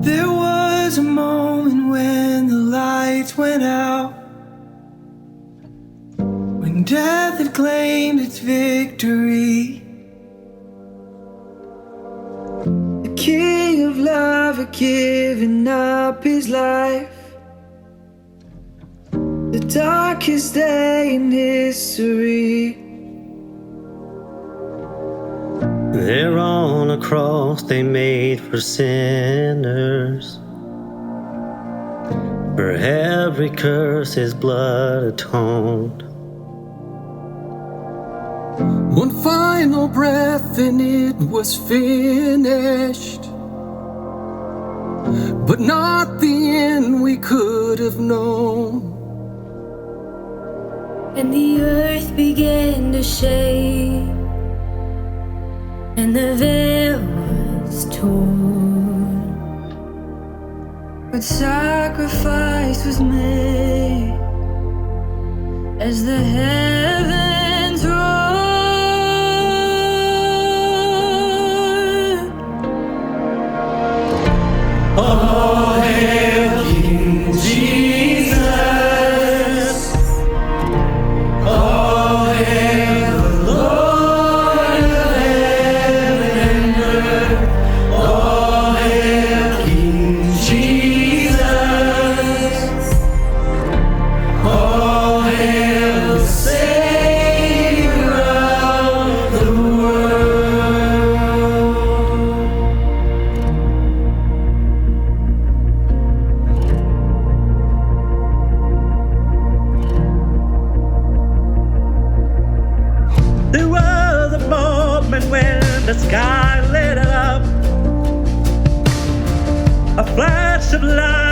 There was a moment when the lights went out, when death had claimed its victory. The King of Love had given up his life, the darkest day in history. There on a cross they made for sinners, for every curse his blood atoned. One final breath and it was finished, but not the end we could have known. And the earth began to shake, and the veil was torn, but sacrifice was made as the heavens roared. All hail King Jesus, all hail the Lord of heaven and earth, all hail King Jesus, all hail the Savior of the world. There was a moment when the sky lit up, a flash of light